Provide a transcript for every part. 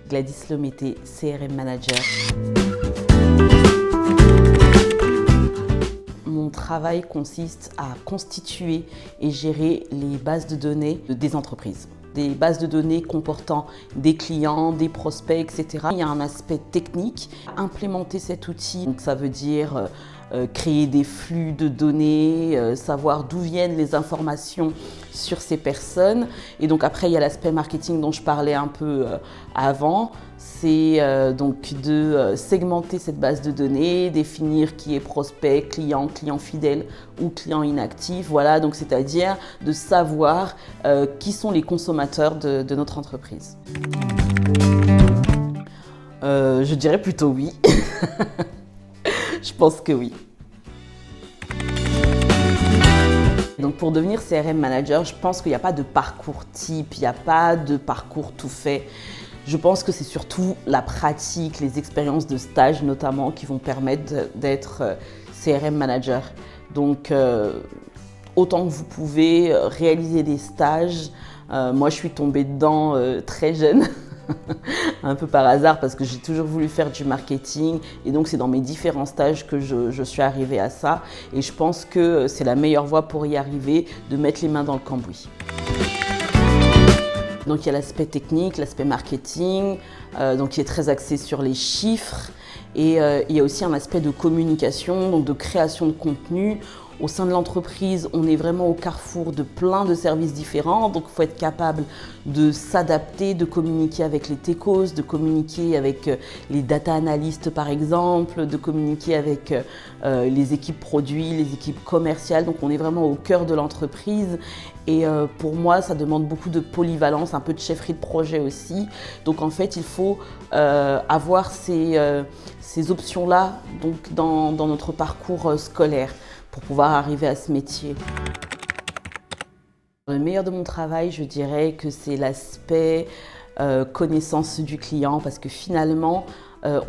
Gladys Lomété, CRM Manager. Mon travail consiste à constituer et gérer les bases de données des entreprises. Des bases de données comportant des clients, des prospects, etc. Il y a un aspect technique. Implémenter cet outil, donc ça veut dire créer des flux de données, savoir d'où viennent les informations sur ces personnes. Et donc après, il y a l'aspect marketing dont je parlais un peu avant. C'est donc de segmenter cette base de données, définir qui est prospect, client, client fidèle ou client inactif. Voilà, donc c'est-à-dire de savoir qui sont les consommateurs de notre entreprise. Je dirais plutôt oui. Je pense que oui. Donc pour devenir CRM Manager, je pense qu'il n'y a pas de parcours type, il n'y a pas de parcours tout fait. Je pense que c'est surtout la pratique, les expériences de stage notamment qui vont permettre d'être CRM Manager. Donc autant que vous pouvez réaliser des stages. Moi je suis tombée dedans très jeune. Un peu par hasard parce que j'ai toujours voulu faire du marketing et donc c'est dans mes différents stages que je suis arrivée à ça et je pense que c'est la meilleure voie pour y arriver, de mettre les mains dans le cambouis. Donc il y a l'aspect technique, l'aspect marketing, donc qui est très axé sur les chiffres et il y a aussi un aspect de communication, donc de création de contenu. Au sein de l'entreprise, on est vraiment au carrefour de plein de services différents, donc il faut être capable de s'adapter, de communiquer avec les techos, de communiquer avec les data analystes par exemple, de communiquer avec les équipes produits, les équipes commerciales, donc on est vraiment au cœur de l'entreprise et pour moi ça demande beaucoup de polyvalence, un peu de chefferie de projet aussi, donc en fait il faut avoir ces options-là donc dans notre parcours scolaire, pour pouvoir arriver à ce métier. Le meilleur de mon travail, je dirais que c'est l'aspect connaissance du client parce que finalement,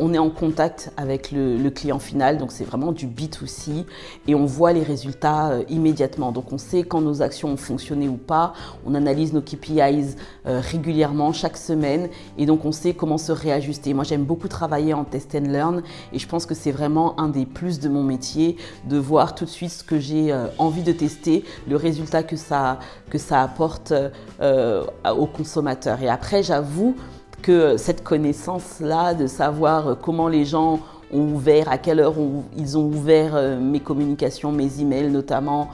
on est en contact avec le client final, donc c'est vraiment du B2C et on voit les résultats immédiatement. Donc on sait quand nos actions ont fonctionné ou pas, on analyse nos KPIs régulièrement, chaque semaine et donc on sait comment se réajuster. Moi j'aime beaucoup travailler en test and learn et je pense que c'est vraiment un des plus de mon métier de voir tout de suite ce que j'ai envie de tester, le résultat que ça apporte aux consommateurs. Et après j'avoue que cette connaissance-là, de savoir comment les gens ont ouvert, à quelle heure ils ont ouvert mes communications, mes emails notamment,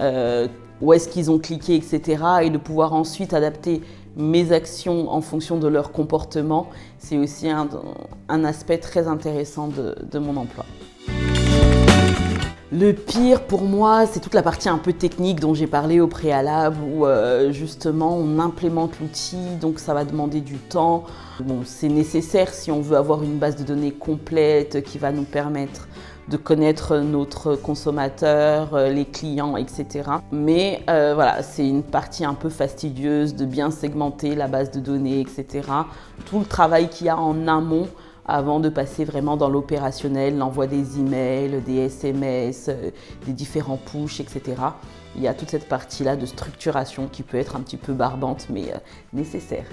où est-ce qu'ils ont cliqué, etc. et de pouvoir ensuite adapter mes actions en fonction de leur comportement, c'est aussi un aspect très intéressant de mon emploi. Le pire pour moi, c'est toute la partie un peu technique dont j'ai parlé au préalable où justement on implémente l'outil, donc ça va demander du temps. Bon, c'est nécessaire si on veut avoir une base de données complète qui va nous permettre de connaître notre consommateur, les clients, etc. Mais voilà, c'est une partie un peu fastidieuse de bien segmenter la base de données, etc. Tout le travail qu'il y a en amont avant de passer vraiment dans l'opérationnel, l'envoi des emails, des SMS, des différents pushs, etc. Il y a toute cette partie-là de structuration qui peut être un petit peu barbante, mais nécessaire.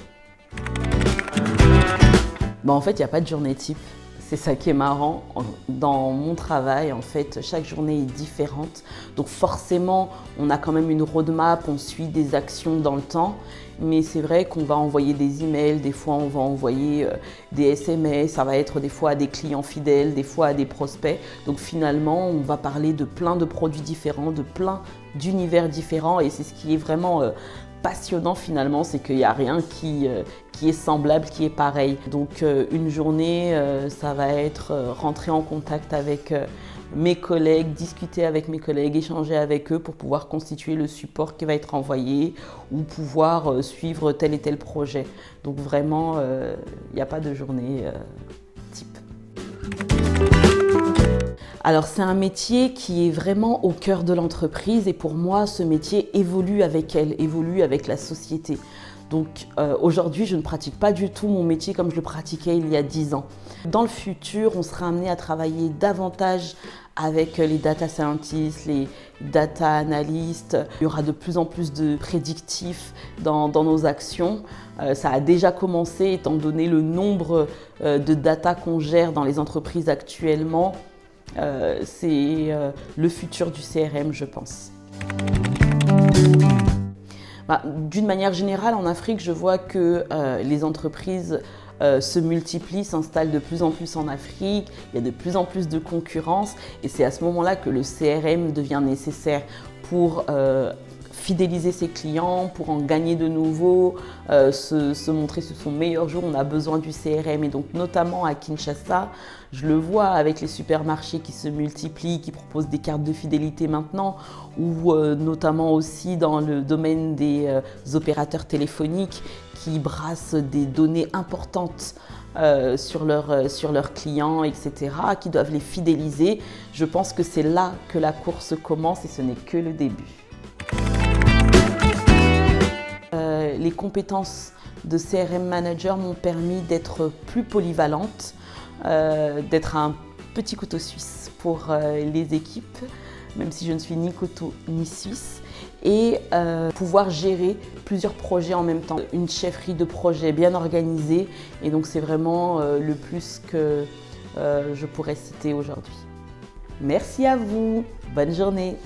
Bon, en fait, il n'y a pas de journée type. C'est ça qui est marrant. Dans mon travail, en fait, chaque journée est différente. Donc forcément, on a quand même une roadmap, on suit des actions dans le temps. Mais c'est vrai qu'on va envoyer des emails, des fois on va envoyer des SMS, ça va être des fois à des clients fidèles, des fois à des prospects. Donc finalement, on va parler de plein de produits différents, de plein d'univers différents. Et c'est ce qui est vraiment passionnant finalement, c'est qu'il n'y a rien qui est semblable, qui est pareil. Donc une journée, ça va être rentrer en contact avec mes collègues, discuter avec mes collègues, échanger avec eux pour pouvoir constituer le support qui va être envoyé ou pouvoir suivre tel et tel projet. Donc vraiment, il n'y a pas de journée type. Alors c'est un métier qui est vraiment au cœur de l'entreprise et pour moi ce métier évolue avec elle, évolue avec la société. Donc aujourd'hui je ne pratique pas du tout mon métier comme je le pratiquais il y a 10 ans. Dans le futur on sera amené à travailler davantage avec les data scientists, les data analysts. Il y aura de plus en plus de prédictifs dans nos actions. Ça a déjà commencé étant donné le nombre de data qu'on gère dans les entreprises actuellement. C'est le futur du CRM, je pense. D'une manière générale, en Afrique, je vois que les entreprises se multiplient, s'installent de plus en plus en Afrique, il y a de plus en plus de concurrence et c'est à ce moment-là que le CRM devient nécessaire pour fidéliser ses clients, pour en gagner de nouveaux, se montrer sur son meilleur jour. On a besoin du CRM et donc notamment à Kinshasa, je le vois avec les supermarchés qui se multiplient, qui proposent des cartes de fidélité maintenant ou notamment aussi dans le domaine des opérateurs téléphoniques qui brassent des données importantes sur leurs clients, etc., qui doivent les fidéliser. Je pense que c'est là que la course commence et ce n'est que le début. Les compétences de CRM Manager m'ont permis d'être plus polyvalente, d'être un petit couteau suisse pour les équipes, même si je ne suis ni couteau ni suisse, et pouvoir gérer plusieurs projets en même temps. Une chefferie de projet bien organisée, et donc c'est vraiment le plus que je pourrais citer aujourd'hui. Merci à vous, bonne journée.